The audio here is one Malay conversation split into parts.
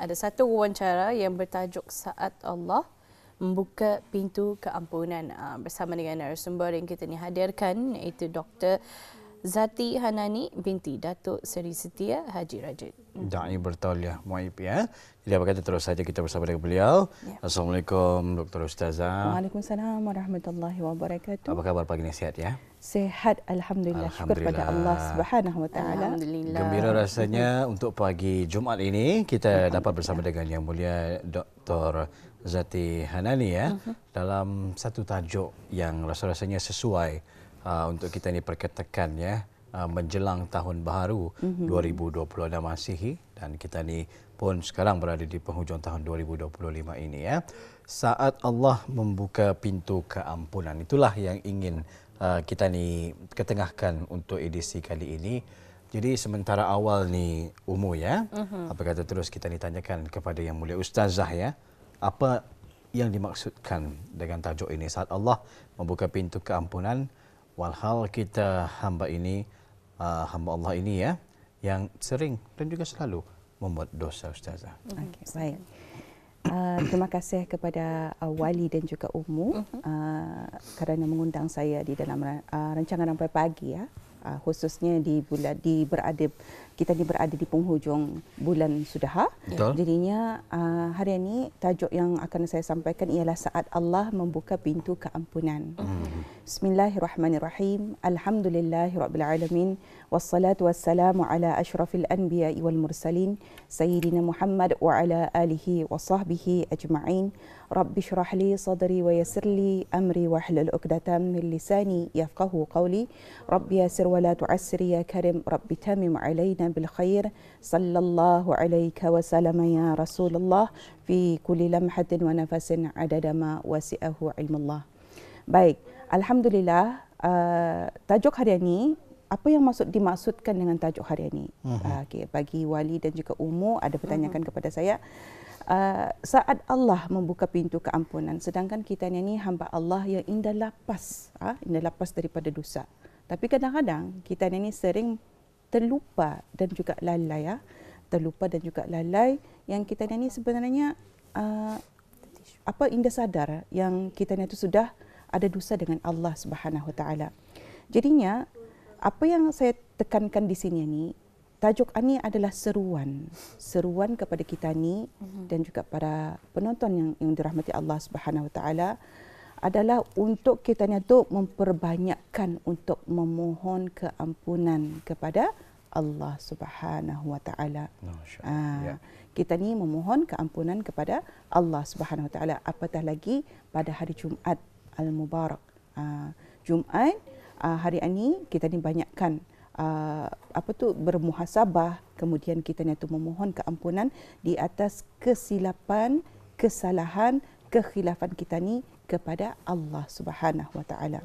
ada satu wawancara yang bertajuk Saat Allah Membuka Pintu Keampunan bersama dengan narasumber yang kita ni hadirkan, iaitu Dr. Zati Hanani binti Datuk Seri Setia Haji Rajid. Da'i bertauliah Muaib ya. Jadi apa kata terus saja kita bersama dengan beliau. Ya. Assalamualaikum Dr. Ustazah. Waalaikumsalam warahmatullahi wabarakatuh. Apa khabar pagi ni, sihat ya? Sehat alhamdulillah. Syukur pada Allah Subhanahu wa taala. Alhamdulillah. Gembira rasanya untuk pagi Jumaat ini kita dapat bersama dengan Yang Mulia Dr. Zati Hanani ya dalam satu tajuk yang rasa-rasanya sesuai untuk kita ini perkatakan ya, menjelang tahun baru 2026 Masihi, dan kita ni pun sekarang berada di penghujung tahun 2025 ini ya. Saat Allah membuka pintu keampunan, itulah yang ingin kita ni ketengahkan untuk edisi kali ini. Jadi sementara awal ni umur ya, apa kata terus kita ni tanyakan kepada Yang Mulia Ustazah ya, apa yang dimaksudkan dengan tajuk ini, saat Allah membuka pintu keampunan. Walhal kita hamba ini, hamba Allah ini ya, yang sering dan juga selalu membuat dosa, Ustazah. Okay, baik. Terima kasih kepada Wali dan juga Ummu kerana mengundang saya di dalam rancangan Rampai Pagi ya. Khususnya kita berada di penghujung bulan Sudaha. Jadinya hari ini tajuk yang akan saya sampaikan ialah saat Allah membuka pintu keampunan. Bismillahirrahmanirrahim. Alhamdulillahirabbil alamin wassalatu wassalamu ala asyrafil anbiya'i wal mursalin sayyidina Muhammad wa ala alihi wa sahbihi ajma'in. Rabbi shrah li sadri wa yassir li amri wahlul 'uqdatam min lisani yafqahu qawli. Rabbi yassir wa la tu'assir ya karim. Rabbi tamim 'alaina bil khair. Sallallahu alaika wa sallam ya Rasulullah fi kulli lamhatin wa nafasin 'adada ma wasi'ahu ilmullah. Baik, alhamdulillah, tajuk hari ini, apa yang dimaksudkan dengan tajuk hari ini? Okay, bagi Wali dan juga Ummu ada pertanyaan kepada saya. Saat Allah membuka pintu keampunan, sedangkan kita ni hamba Allah yang indah lapas daripada dosa. Tapi kadang-kadang kita ni sering terlupa dan juga lalai ya. Terlupa dan juga lalai yang kita ni sebenarnya indah sadar yang kita ni itu sudah ada dosa dengan Allah Subhanahu Wa Taala. Jadinya apa yang saya tekankan di sini ni, tajuk ini adalah seruan kepada kita ni dan juga para penonton yang dirahmati Allah Subhanahu Wa Taala, adalah untuk kita ni tu memperbanyakkan untuk memohon keampunan kepada Allah Subhanahu Wa Taala. Kita ni memohon keampunan kepada Allah Subhanahu Wa Taala, apatah lagi pada hari Jumaat Al-Mubarak. Jumaat hari ini kita ni banyakkan bermuhasabah, kemudian kita ni tu memohon keampunan di atas kesilapan, kesalahan, kekhilafan kita ni kepada Allah Subhanahu Wa Taala.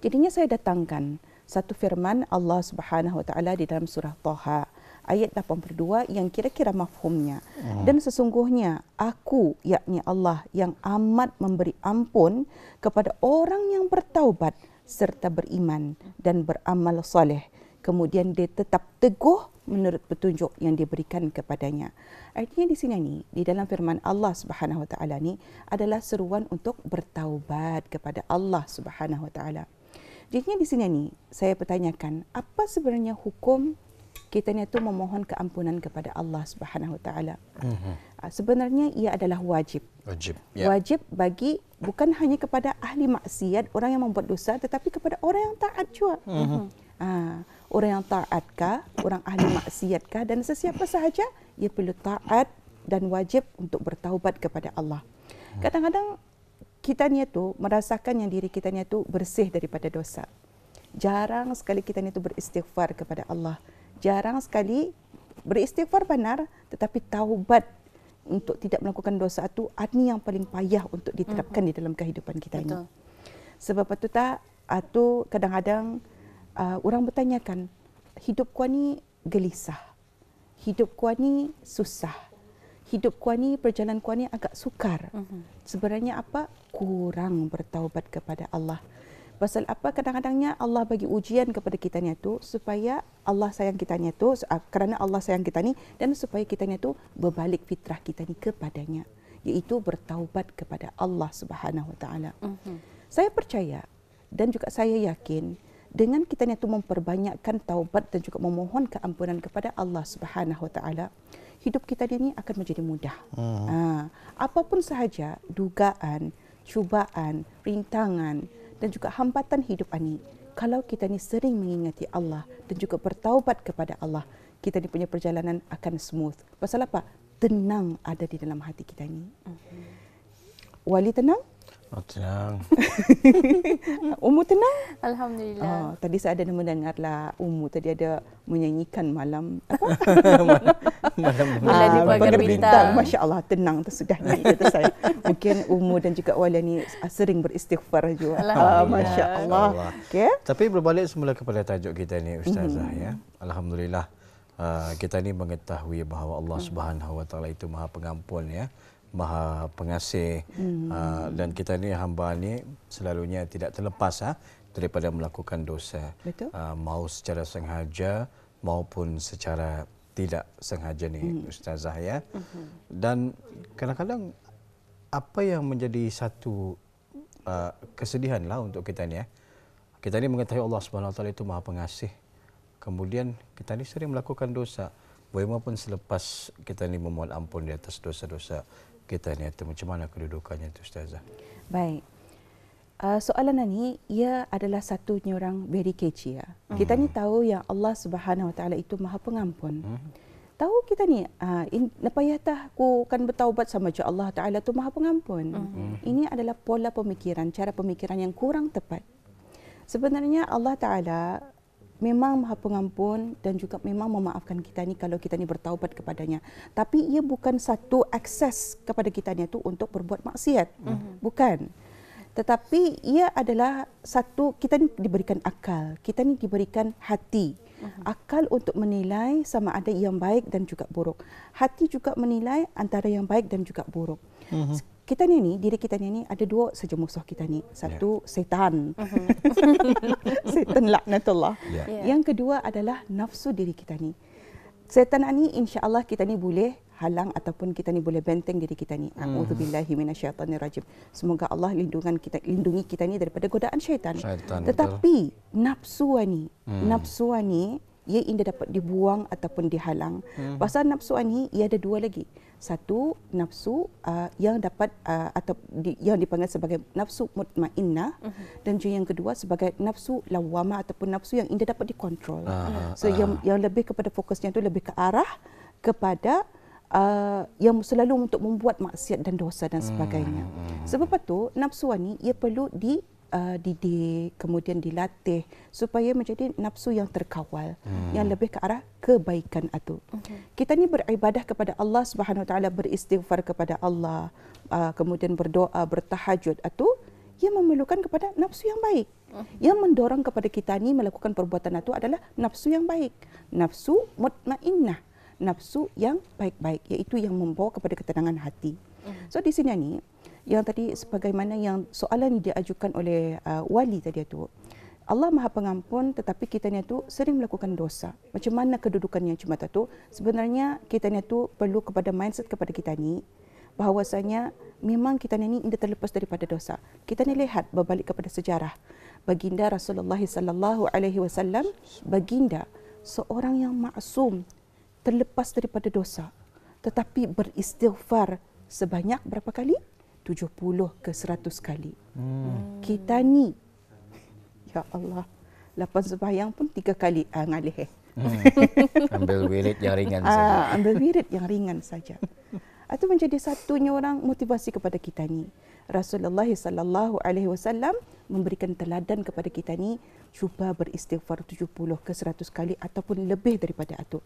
Jadinya saya datangkan satu firman Allah Subhanahu Wa Taala di dalam surah Taha ayat 82 yang kira-kira mafhumnya. Dan sesungguhnya aku, yakni Allah, yang amat memberi ampun kepada orang yang bertaubat serta beriman dan beramal soleh, kemudian dia tetap teguh menurut petunjuk yang diberikan kepadanya. Artinya di sini ni, di dalam firman Allah Subhanahu Wa Taala ni adalah seruan untuk bertaubat kepada Allah Subhanahu Wa Taala. Jadinya di sini ni saya pertanyakan, apa sebenarnya hukum kita ni tu memohon keampunan kepada Allah Subhanahu Wa Taala? Sebenarnya ia adalah wajib. Wajib bagi bukan hanya kepada ahli maksiat, orang yang membuat dosa, tetapi kepada orang yang taat juga. Orang yang taatkah, orang ahli maksiatkah, dan sesiapa sahaja ia perlu taat dan wajib untuk bertaubat kepada Allah. Kadang-kadang kita ni tu merasakan yang diri kita ni tu bersih daripada dosa. Jarang sekali kita ni tu beristighfar kepada Allah. Jarang sekali beristighfar benar, tetapi taubat untuk tidak melakukan dosa itu ini yang paling payah untuk diterapkan di dalam kehidupan kita ini. Sebab itu kadang-kadang orang bertanyakan, hidup ku ni gelisah, hidup ku ni susah, hidup ku ni, perjalanan ku ni agak sukar. Sebenarnya apa? Kurang bertaubat kepada Allah. Pasal apa kadang-kadangnya Allah bagi ujian kepada kita ni tu supaya Allah sayang kita ni tu, kerana Allah sayang kita ni, dan supaya kita ni tu berbalik fitrah kita ni kepadanya, iaitu bertaubat kepada Allah Subhanahu Wa Taala. Saya percaya dan juga saya yakin dengan kita ni tu memperbanyakkan taubat dan juga memohon keampunan kepada Allah Subhanahu Wa Taala, hidup kita ni akan menjadi mudah. Apapun sahaja dugaan, cubaan, rintangan dan juga hambatan hidup ini, kalau kita ni sering mengingati Allah dan juga bertaubat kepada Allah, kita ni punya perjalanan akan smooth. Pasal apa? Tenang ada di dalam hati kita ni. Wali tenang? Oh, tenang. Umu tenang? Alhamdulillah. Tadi saya ada mendengarlah Umu tadi ada menyanyikan malam Bulan di pagar bintang. Masya Allah, tenang tersudah ni kata saya. Mungkin Umu dan juga Wali ni sering beristighfar juga. Masya Allah. Okay. Tapi berbalik semula kepada tajuk kita ni Ustazah ya. Alhamdulillah kita ni mengetahui bahawa Allah Subhanahu Wa Taala itu Maha Pengampun ya. Maha Pengasih dan kita ni hamba ni selalunya tidak terlepas daripada melakukan dosa. Betul. Mau secara sengaja maupun secara tidak sengaja ni Ustazah ya. Dan kadang-kadang apa yang menjadi satu kesedihan lah untuk kita ni kita ni mengetahui Allah Subhanahu Wa Taala itu Maha Pengasih. Kemudian kita ni sering melakukan dosa. Walaupun selepas kita ni memohon ampun di atas dosa-dosa kita ni, itu macam mana kedudukannya itu Ustazah? Baik. Soalan ini ia adalah satunya orang very catchy ya. Kita ni tahu yang Allah Subhanahu Wa Taala itu Maha Pengampun. Tahu kita ni lepas yatah aku akan bertaubat sama je Allah Taala tu Maha Pengampun. Ini adalah pola pemikiran, cara pemikiran yang kurang tepat. Sebenarnya Allah Taala memang Maha Pengampun dan juga memang memaafkan kita ni kalau kita ni bertaubat kepadanya. Tapi ia bukan satu akses kepada kita ni tu untuk berbuat maksiat. Bukan. Tetapi ia adalah satu, kita ni diberikan akal, kita ni diberikan hati. Akal untuk menilai sama ada yang baik dan juga buruk. Hati juga menilai antara yang baik dan juga buruk. Kita ni, diri kita ni ada dua saja musuh kita ni. Satu, setan. Setan laknatullah. Yang kedua adalah nafsu diri kita ni. Setan ni insya-Allah kita ni boleh halang ataupun kita ni boleh benteng diri kita ni. A'udzubillahi minasyaitonirrajim. Semoga Allah lindungi kita ni daripada godaan syaitan. Tetapi nafsu ni ia indah dapat dibuang ataupun dihalang. Pasal nafsu ni ia ada dua lagi. Satu, nafsu yang dapat atau yang dipanggil sebagai nafsu mutmainnah, dan juga yang kedua sebagai nafsu lawamah ataupun nafsu yang indah dapat dikontrol. So yang lebih kepada fokusnya itu lebih ke arah kepada yang selalu untuk membuat maksiat dan dosa dan sebagainya. Sebab itu nafsu ni ia perlu didik, kemudian dilatih supaya menjadi nafsu yang terkawal, yang lebih ke arah kebaikan itu. Kita ni beribadah kepada Allah Subhanahu Wa Taala, beristighfar kepada Allah, kemudian berdoa, bertahajud itu, ia memerlukan kepada nafsu yang baik. Yang mendorong kepada kita ni melakukan perbuatan itu adalah nafsu yang baik, nafsu mutmainnah, nafsu yang baik-baik, iaitu yang membawa kepada ketenangan hati. So di sini ni yang tadi sebagaimana yang soalan ini diajukan oleh Wali tadi itu, Allah Maha Pengampun tetapi kita ni tu sering melakukan dosa. Macam mana kedudukannya cuma tu? Sebenarnya kita ni tu perlu kepada mindset kepada kita ni bahawasanya memang kita ni tidak terlepas daripada dosa. Kita ni lihat berbalik kepada sejarah baginda Rasulullah sallallahu alaihi wasallam, baginda seorang yang maksum, terlepas daripada dosa, tetapi beristighfar sebanyak berapa kali? 70 ke 100 kali. Kita ni, ya Allah, 8 sembahyang pun 3 kali ngalih. Ambil wirid yang ringan saja. Ambil wirid yang ringan saja. Itu menjadi satunya orang motivasi kepada kita ni. Rasulullah sallallahu alaihi wasallam memberikan teladan kepada kita ni, cuba beristighfar 70 ke 100 kali ataupun lebih daripada itu.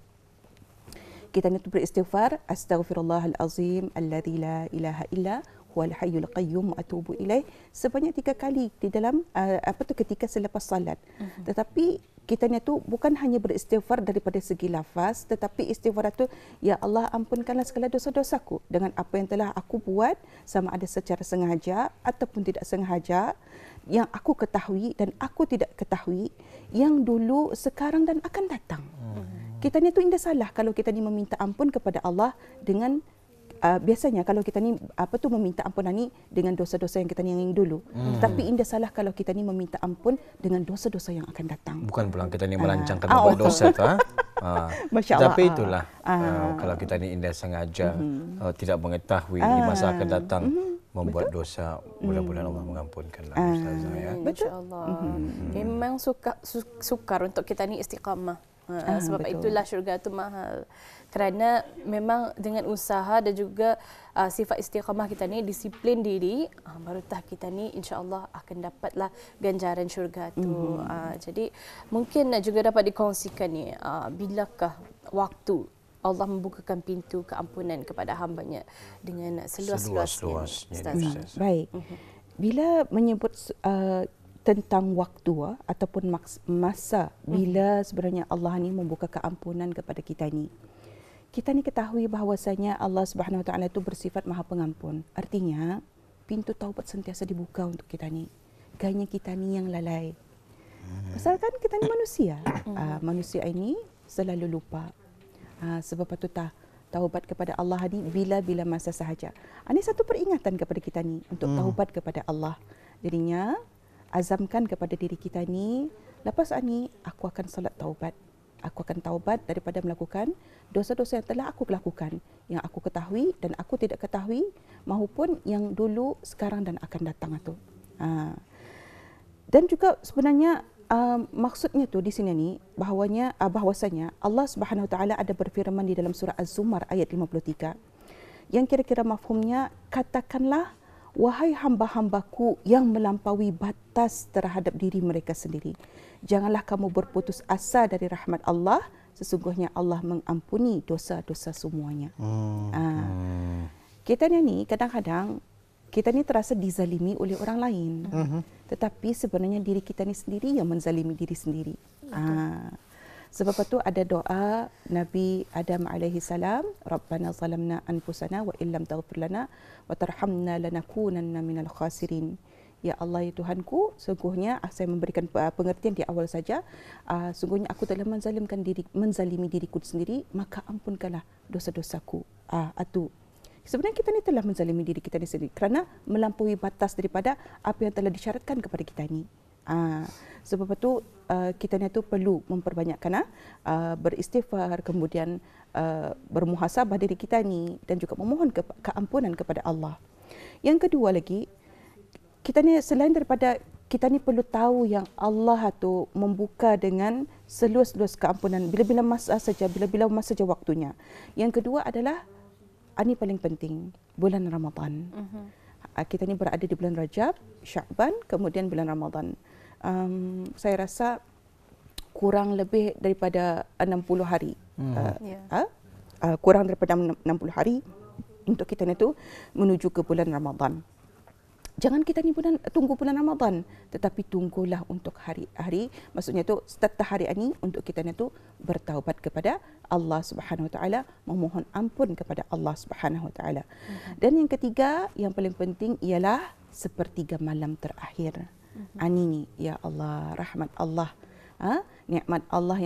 Kita ni beristighfar, astaghfirullahalazim alladzi la ilaha illa huwal hayyul qayyum wa atubu ilaih, sebanyak 3 kali di dalam ketika selepas salat. Tetapi kita ni tu bukan hanya beristighfar daripada segi lafaz, tetapi istighfar itu, ya Allah ampunkanlah segala dosa-dosaku dengan apa yang telah aku buat, sama ada secara sengaja ataupun tidak sengaja, yang aku ketahui dan aku tidak ketahui, yang dulu, sekarang dan akan datang. Kita ni tu indah salah kalau kita ni meminta ampun kepada Allah dengan biasanya kalau kita ni meminta ampunan ni dengan dosa-dosa yang kita ni yang dulu. Tapi indah salah kalau kita ni meminta ampun dengan dosa-dosa yang akan datang. Bukan pulang kita ni merancangkan membuat dosa tu. Masya Allah. Tapi itulah kalau kita ni indah sengaja tidak mengetahui di masa akan datang membuat dosa, mudah-mudahan Allah mengampunkanlah Ustazah ya. InsyaAllah. Memang sukar untuk kita ni istiqamah. Sebab betul. itulah syurga itu mahal. Kerana memang dengan usaha dan juga sifat istiqamah kita ni, disiplin diri, barutah kita ni insya-Allah akan dapatlah ganjaran syurga itu. Jadi mungkin juga dapat dikongsikan ni, bilakah waktu Allah membukakan pintu keampunan kepada hamba-Nya dengan seluas-luasnya. Baik. Bila menyebut tentang waktu ataupun masa bila sebenarnya Allah ni membuka keampunan kepada kita ni. Kita ni ketahui bahawasanya Allah Subhanahu Wa Taala itu bersifat Maha Pengampun. Artinya pintu taubat sentiasa dibuka untuk kita ni. Ganya kita ni yang lalai. Asalkan kita ni manusia. Manusia ini selalu lupa. Sebab itu taubat kepada Allah ni bila-bila masa sahaja. Ini satu peringatan kepada kita ni untuk taubat kepada Allah. Jadinya azamkan kepada diri kita ni, lepas ini aku akan solat taubat. Aku akan taubat daripada melakukan dosa-dosa yang telah aku lakukan, yang aku ketahui dan aku tidak ketahui, maupun yang dulu, sekarang dan akan datang itu. Dan juga sebenarnya maksudnya tu di sini ni bahawasanya Allah Subhanahu Wa Taala ada berfirman di dalam surah Az-Zumar ayat 53 yang kira-kira mafhumnya, katakanlah wahai hamba-hambaku yang melampaui batas terhadap diri mereka sendiri, janganlah kamu berputus asa dari rahmat Allah, sesungguhnya Allah mengampuni dosa-dosa semuanya. Kita ni kadang-kadang kita ni terasa dizalimi oleh orang lain. Tetapi sebenarnya diri kita ni sendiri yang menzalimi diri sendiri. Sebab itu ada doa Nabi Adam alaihi salam, Rabbana zalamna anfusana wa illam taghfir lana wa tarhamna lanakunanna minal khasirin. Ya Allah, ya Tuhanku, sungguhnya saya memberikan pengertian di awal saja, sungguhnya aku telah menzalimi diriku sendiri, maka ampunkanlah dosa-dosaku. Sebenarnya kita ni telah menzalimi diri kita sendiri kerana melampaui batas daripada apa yang telah disyaratkan kepada kita ni. Sebab itu kita ni tu perlu memperbanyakkan beristighfar, kemudian bermuhasabah diri kita ni dan juga memohon keampunan kepada Allah. Yang kedua lagi, kita ni selain daripada kita ni perlu tahu yang Allah tu membuka dengan seluas-luas keampunan bila-bila masa saja, bila-bila masa saja waktunya. Yang kedua adalah ini paling penting, bulan Ramadan. Kita ni berada di bulan Rajab, Sya'ban, kemudian bulan Ramadan. Saya rasa kurang lebih daripada 60 hari. Kurang daripada 60 hari untuk kita ni tu menuju ke bulan Ramadan. Jangan kita ni tunggu bulan Ramadan, tetapi tunggulah untuk hari-hari, maksudnya tu setiap hari ini untuk kita ni tu bertaubat kepada Allah Subhanahu Wa Taala, memohon ampun kepada Allah Subhanahu Wa Taala. Dan yang ketiga, yang paling penting ialah sepertiga malam terakhir. Ini ya Allah, rahmat Allah, nikmat Allah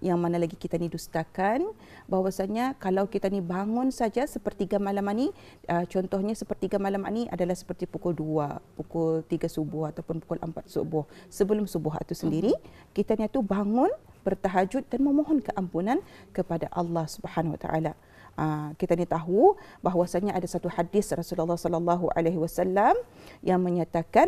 yang mana lagi kita ni dustakan, bahwasanya kalau kita ni bangun saja sepertiga malam ni, contohnya sepertiga malam ni adalah seperti pukul 2, pukul 3 subuh ataupun pukul 4 subuh, sebelum subuh itu sendiri, kita ni tu bangun, bertahajud dan memohon keampunan kepada Allah Subhanahu Wa Taala. Kita ni tahu bahwasanya ada satu hadis Rasulullah sallallahu alaihi wasallam yang menyatakan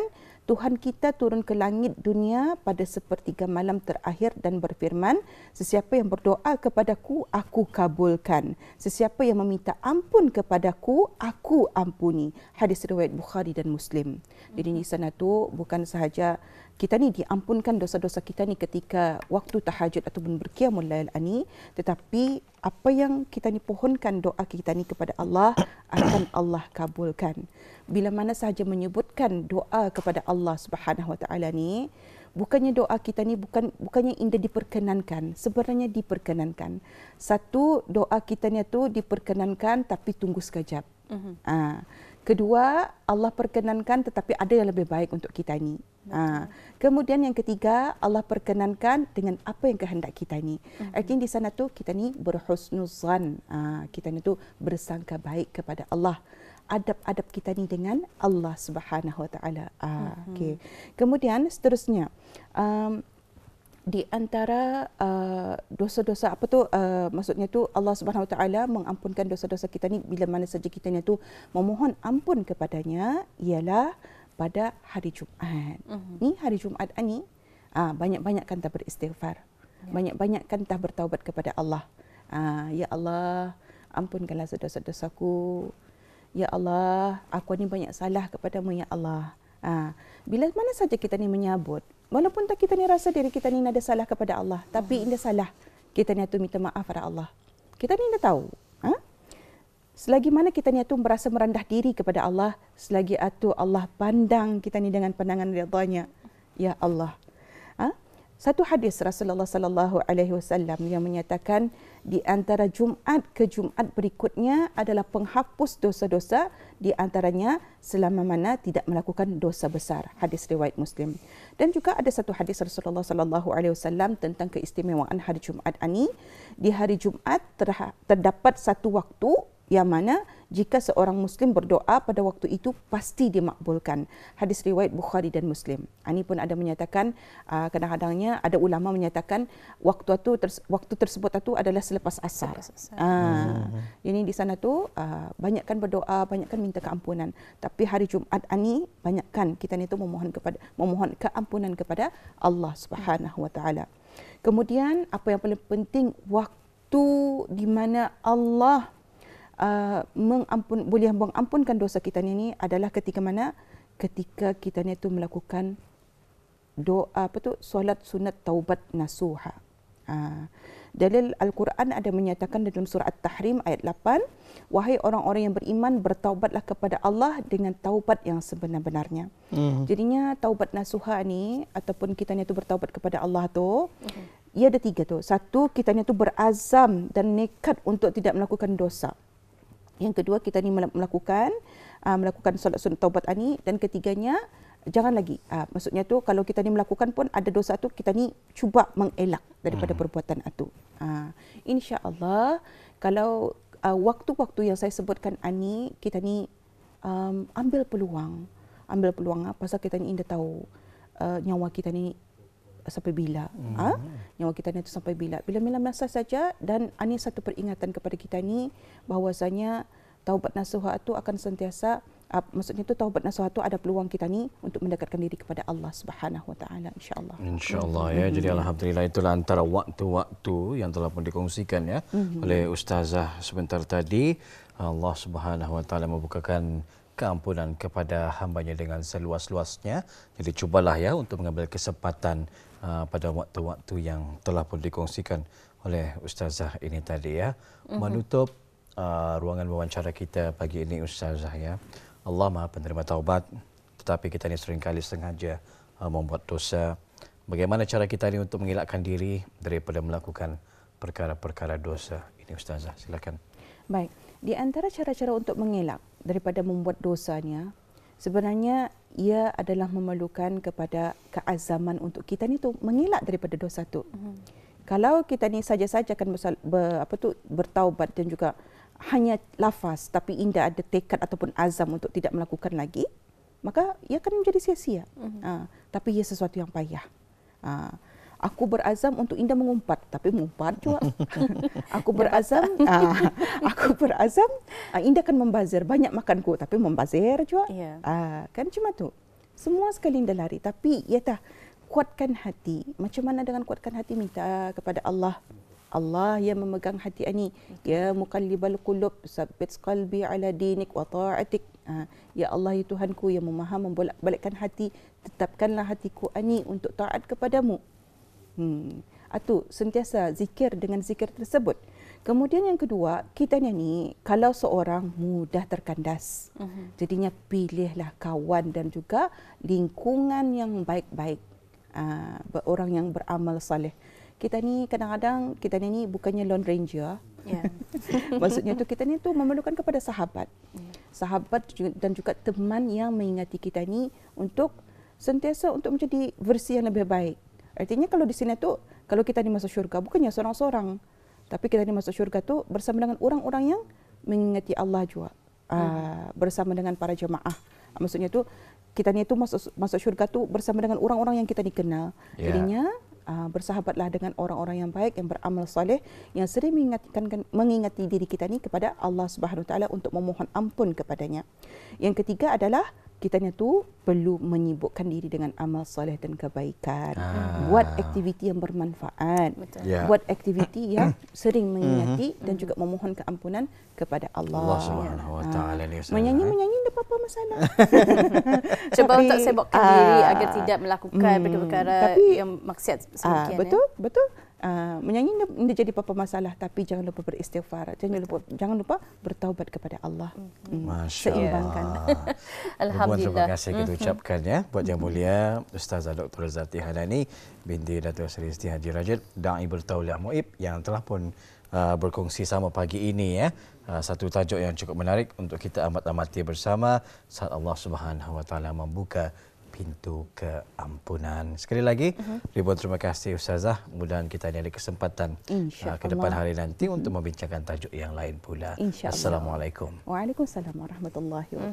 Tuhan kita turun ke langit dunia pada sepertiga malam terakhir dan berfirman, sesiapa yang berdoa kepadaku, aku kabulkan. Sesiapa yang meminta ampun kepadaku, aku ampuni. Hadis riwayat Bukhari dan Muslim. Jadi di sana tu bukan sahaja kita ni diampunkan dosa-dosa kita ni ketika waktu tahajud ataupun berqiyamul lail ni, tetapi apa yang kita ni pohonkan doa kita ni kepada Allah akan Allah kabulkan. Bila mana sahaja menyebutkan doa kepada Allah Subhanahu Wa Taala ni, bukannya doa kita ni bukannya indah diperkenankan, sebenarnya diperkenankan. Satu, doa kita ni tu diperkenankan tapi tunggu sekejap. Kedua, Allah perkenankan tetapi ada yang lebih baik untuk kita ni. Kemudian yang ketiga, Allah perkenankan dengan apa yang kehendak kita ni. Artinya di sana tu kita ni berhusnuzan. Kita ni tu bersangka baik kepada Allah. Adab-adab kita ni dengan Allah Subhanahu Wa Taala. Okey. Kemudian seterusnya, di antara dosa-dosa apa tu, maksudnya tu Allah Subhanahu Wa Taala mengampunkan dosa-dosa kita ni bila mana saja kita ni tu memohon ampun kepadanya, ialah pada hari Jumaat. Ni hari Jumaat ni banyak-banyakkan kita beristighfar. Banyak-banyakkan kita bertaubat kepada Allah. Ya Allah, ampunkanlah dosa-dosaku. Ya Allah, aku ni banyak salah kepadamu ya Allah. Bila mana saja kita ni menyabut, walaupun tak kita ni rasa diri kita ni ada salah kepada Allah, tapi indah salah, kita ni tu minta maaf pada Allah. Kita ni dah tahu. Selagi mana kita ni tu merasa merendah diri kepada Allah, selagi itu Allah pandang kita ni dengan pandangan ridha-Nya. Ya Allah. Satu hadis Rasulullah sallallahu alaihi wasallam yang menyatakan di antara Jumaat ke Jumaat berikutnya adalah penghapus dosa-dosa, di antaranya selama mana tidak melakukan dosa besar. Hadis riwayat Muslim. Dan juga ada satu hadis Rasulullah sallallahu alaihi wasallam tentang keistimewaan hari Jumaat ini. Di hari Jumaat terdapat satu waktu yang mana jika seorang Muslim berdoa pada waktu itu pasti dimakbulkan. Hadis riwayat Bukhari dan Muslim. Ini pun ada menyatakan, kadang-kadangnya ada ulama menyatakan waktu tersebut itu adalah selepas asar. Ini di sana tu banyakkan berdoa, banyakkan minta keampunan. Tapi hari Jumaat ini banyakkan kita ni tu memohon keampunan kepada Allah Subhanahu Wa Taala. Kemudian apa yang paling penting, waktu di mana Allah boleh mengampunkan dosa kita ni adalah ketika mana? Ketika kita ni tu melakukan doa solat sunat taubat nasuha. Dalil Al-Quran ada menyatakan dalam surah At-Tahrim ayat 8, wahai orang-orang yang beriman, bertaubatlah kepada Allah dengan taubat yang sebenar-benarnya. Jadinya taubat nasuha ni ataupun kita ni tu bertaubat kepada Allah tu, ia ada tiga tu. Satu, kita ni tu berazam dan nekat untuk tidak melakukan dosa. Yang kedua, kita ni melakukan solat sunat taubat ini. Dan ketiganya, jangan lagi. Maksudnya tu kalau kita ni melakukan pun ada dosa tu, kita ni cuba mengelak daripada perbuatan itu. InsyaAllah, kalau waktu-waktu yang saya sebutkan ini, kita ni ambil peluang. Pasal kita ni dah tahu nyawa kita ni sampai bila. Nyawa kita ni tu sampai bila. Bila masa saja. Dan ini satu peringatan kepada kita ni bahawasanya taubat nasuha itu akan sentiasa, maksudnya tu taubat nasuha itu ada peluang kita ni untuk mendekatkan diri kepada Allah Subhanahu Wa Taala, insya-Allah. Insya-Allah ya. Jadi alhamdulillah itulah antara waktu-waktu yang telah pun dikongsikan ya oleh Ustazah sebentar tadi. Allah Subhanahu Wa Taala membukakan keampunan kepada hamba-Nya dengan seluas-luasnya. Jadi cubalah ya untuk mengambil kesempatan pada waktu-waktu yang telah pun dikongsikan oleh Ustazah ini tadi ya. Menutup ruangan wawancara kita pagi ini Ustazah ya. Allah Maha Penerima Taubat, tetapi kita ni seringkali sengaja membuat dosa. Bagaimana cara kita ni untuk mengelakkan diri daripada melakukan perkara-perkara dosa? Ini Ustazah, silakan. Baik, di antara cara-cara untuk mengelak daripada membuat dosanya, sebenarnya ia adalah memerlukan kepada keazaman untuk kita ni tu mengelak daripada dosa tu. Kalau kita ni saja-saja akan bertaubat dan juga hanya lafaz tapi tidak ada tekad ataupun azam untuk tidak melakukan lagi, maka ia akan menjadi sia-sia. Tapi ia sesuatu yang payah. Aku berazam untuk indah mengumpat, tapi mengumpat juga. Aku berazam indah akan membazir, banyak makanku, tapi membazir juga. Kan cuma tu. Semua sekali indah lari, tapi ya tah, kuatkan hati. Macam mana dengan kuatkan hati? Minta kepada Allah. Allah yang memegang hati ini. Ya muqallibal qulub, sabbit qalbi ala dinik wa ta'atik. Ya Allah, ya Tuhanku yang membolak-balikkan hati, tetapkanlah hatiku ini untuk taat kepadamu. Itu sentiasa zikir dengan zikir tersebut. Kemudian yang kedua, kita ni kalau seorang mudah terkandas, jadinya pilihlah kawan dan juga lingkungan yang baik-baik. orang yang beramal saleh. Kita ni kadang-kadang kita ni bukannya lone ranger. Ya. Maksudnya tu kita ni tu memerlukan kepada sahabat. Sahabat dan juga teman yang mengingati kita ni untuk sentiasa untuk menjadi versi yang lebih baik. Artinya kalau di sini tu kalau kita ni masuk syurga bukannya seorang-seorang, tapi kita ni masuk syurga tu bersama dengan orang-orang yang mengingati Allah juga. Bersama dengan para jemaah. Maksudnya tu kita ni tu masuk syurga tu bersama dengan orang-orang yang kita dikenal. Jadinya bersahabatlah dengan orang-orang yang baik yang beramal soleh yang sering mengingati diri kita ni kepada Allah Subhanahu Wa Taala untuk memohon ampun kepadanya. Yang ketiga adalah kita ni tu perlu menyibukkan diri dengan amal soleh dan kebaikan. Buat aktiviti yang bermanfaat. Buat aktiviti yang sering mengingati dan juga memohon keampunan kepada Allah. Allah Subhanahu Wa Taala ni. Menyanyi tak apa-apa masalah. Cuba untuk sibukkan diri agar tidak melakukan perkara yang maksiat sedemikian. Betul. Menyanyi tidak jadi apa-apa masalah, tapi jangan lupa beristighfar, jangan lupa bertaubat kepada Allah. Seimbangkan. Terima Alhamdulillah. kasih kita ucapkan ya buat Yang Mulia Ustazah Dr. Zati Hanani binti Datuk Seri Siti Haji Rajid Dai Bertauliah Muib yang telah pun berkongsi sama pagi ini ya. Satu tajuk yang cukup menarik untuk kita amat-amati bersama saat Allah Subhanahu Wa Taala membuka pintu keampunan. Sekali lagi, ribuan terima kasih Ustazah. Mudah-mudahan kita ini ada kesempatan ke depan hari nanti untuk membincangkan tajuk yang lain pula. Assalamualaikum. Waalaikumsalam warahmatullahi wabarakatuh.